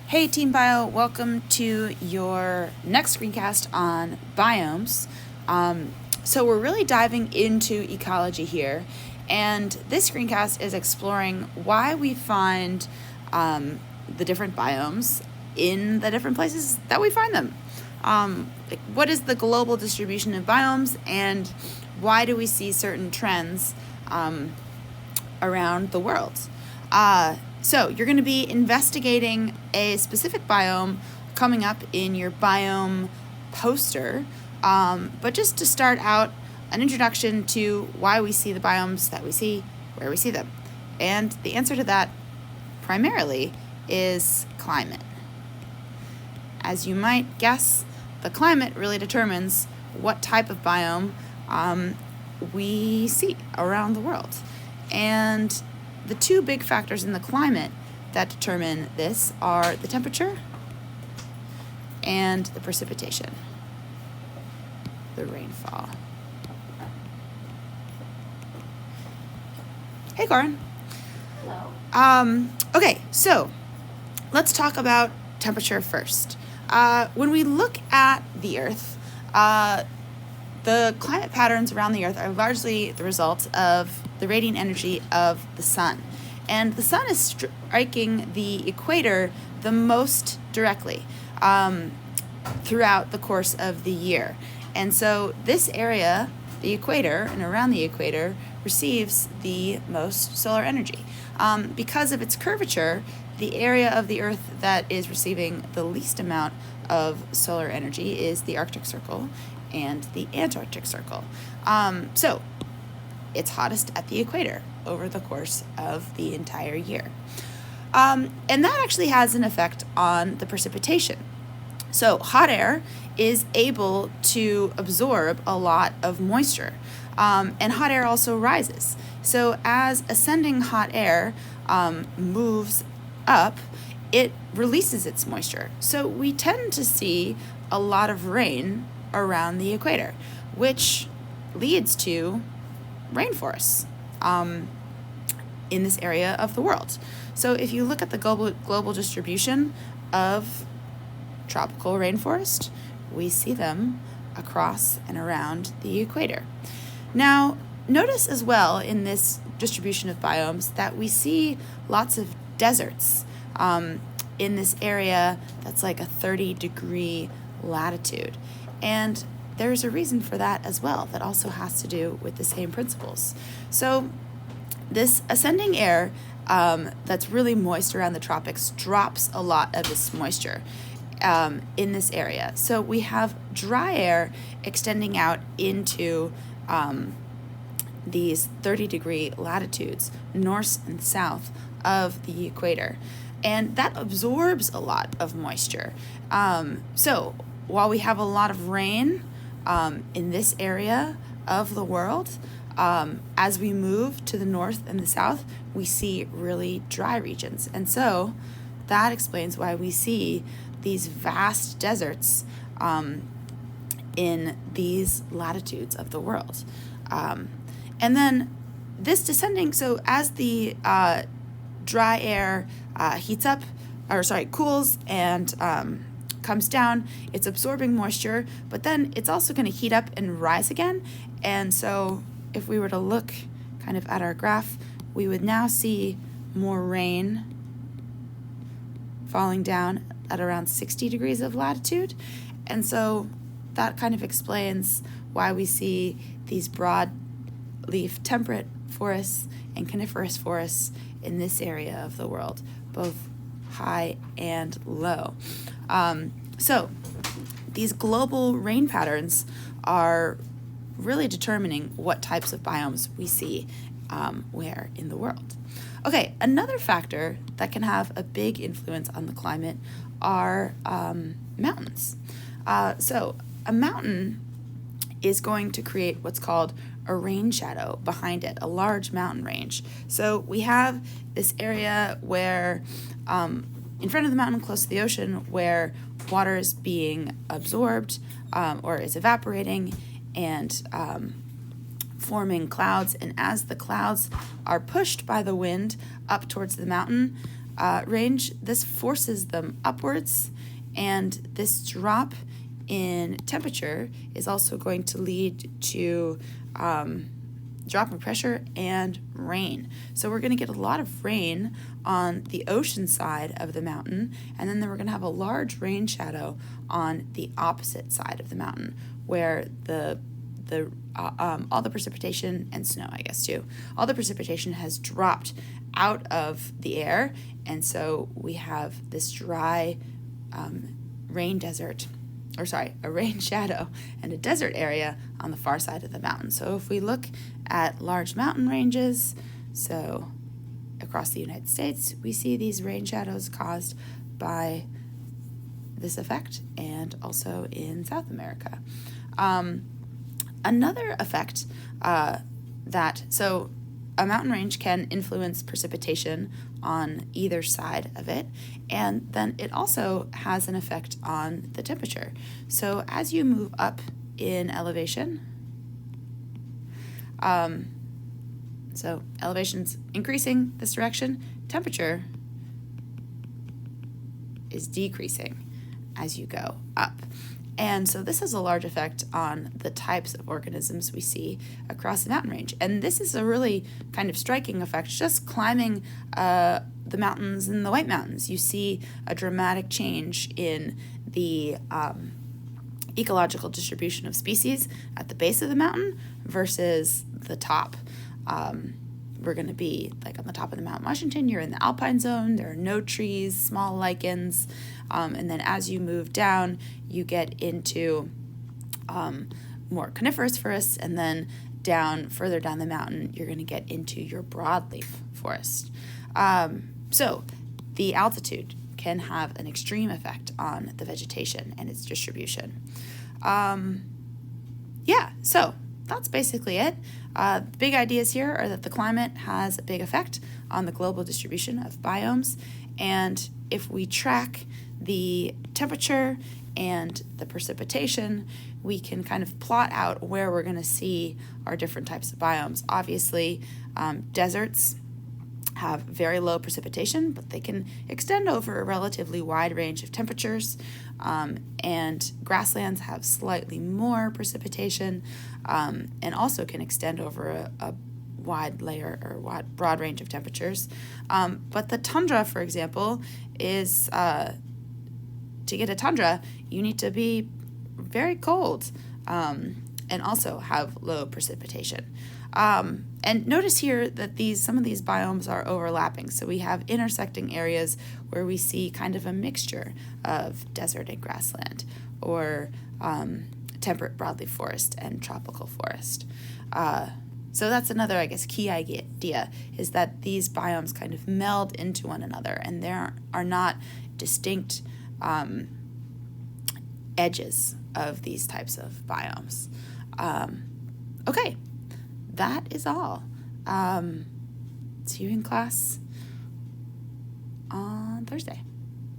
Hey Team Bio, welcome to your next screencast on biomes. So we're really diving into ecology here, and this screencast is exploring why we find the different biomes in the different places that we find them. What is the global distribution of biomes, and why do we see certain trends around the world? So you're going to be investigating a specific biome coming up in your biome poster. But just to start out, an introduction to why we see the biomes that we see, where we see them. And the answer to that primarily is climate. As you might guess, the climate really determines what type of biome we see around the world. And the two big factors in the climate that determine this are the temperature and the precipitation, the rainfall. Hey, Corin. Hello. Okay, so let's talk about temperature first. When we look at the Earth, the climate patterns around the Earth are largely the result of the radiant energy of the sun. And the sun is striking the equator the most directly throughout the course of the year. And so this area, the equator and around the equator, receives the most solar energy. Because of its curvature, the area of the Earth that is receiving the least amount of solar energy is the Arctic Circle and the Antarctic Circle. So it's hottest at the equator over the course of the entire year. And that actually has an effect on the precipitation. So hot air is able to absorb a lot of moisture, and hot air also rises. So as ascending hot air moves up, it releases its moisture. So we tend to see a lot of rain around the equator, which leads to rainforests in this area of the world. So if you look at the global distribution of tropical rainforest, we see them across and around the equator. Now, notice as well in this distribution of biomes that we see lots of deserts in this area that's like a 30-degree latitude. And there's a reason for that as well that also has to do with the same principles. So this ascending air that's really moist around the tropics drops a lot of this moisture in this area. So we have dry air extending out into these 30-degree latitudes, north and south of the equator. And that absorbs a lot of moisture. So while we have a lot of rain in this area of the world, as we move to the north and the south, we see really dry regions. And so that explains why we see these vast deserts in these latitudes of the world. And then this descending, so as the dry air cools and comes down, it's absorbing moisture, but then it's also going to heat up and rise again. And so if we were to look kind of at our graph, we would now see more rain falling down at around 60 degrees of latitude. And so that kind of explains why we see these broadleaf temperate forests and coniferous forests in this area of the world, both high and low. So these global rain patterns are really determining what types of biomes we see where in the world. Okay, another factor that can have a big influence on the climate are mountains. So a mountain is going to create what's called a rain shadow behind it, a large mountain range. So we have this area where in front of the mountain close to the ocean where water is being absorbed or is evaporating and forming clouds. And as the clouds are pushed by the wind up towards the mountain, range, this forces them upwards, and this drop in temperature is also going to lead to drop in pressure and rain. So we're going to get a lot of rain on the ocean side of the mountain, and then we're going to have a large rain shadow on the opposite side of the mountain, where all the precipitation and snow, I guess too, all the precipitation has dropped out of the air, and so we have this dry a rain shadow and a desert area on the far side of the mountain. So if we look at large mountain ranges, so across the United States, we see these rain shadows caused by this effect, and also in South America. Another effect so a mountain range can influence precipitation on either side of it, and then it also has an effect on the temperature. So as you move up in elevation, so elevation's increasing this direction, temperature is decreasing as you go up. And so this has a large effect on the types of organisms we see across the mountain range. And this is a really kind of striking effect. Just climbing the mountains in the White Mountains, you see a dramatic change in the ecological distribution of species at the base of the mountain versus the top. We're going to be like on the top of the Mount Washington, you're in the alpine zone, there are no trees, small lichens, and then as you move down, you get into more coniferous forests, and then further down the mountain, you're going to get into your broadleaf forest. So the altitude can have an extreme effect on the vegetation and its distribution. So that's basically it. The big ideas here are that the climate has a big effect on the global distribution of biomes, and if we track the temperature and the precipitation, we can kind of plot out where we're going to see our different types of biomes. Obviously, deserts have very low precipitation, but they can extend over a relatively wide range of temperatures, and grasslands have slightly more precipitation, and also can extend over a wide layer or broad range of temperatures. But the tundra, for example, is to get a tundra, you need to be very cold and also have low precipitation. And notice here that some of these biomes are overlapping. So we have intersecting areas where we see kind of a mixture of desert and grassland, or temperate broadleaf forest and tropical forest. So that's another, I guess, key idea, is that these biomes kind of meld into one another, and there are not distinct edges of these types of biomes. Okay, that is all. See you in class on Thursday.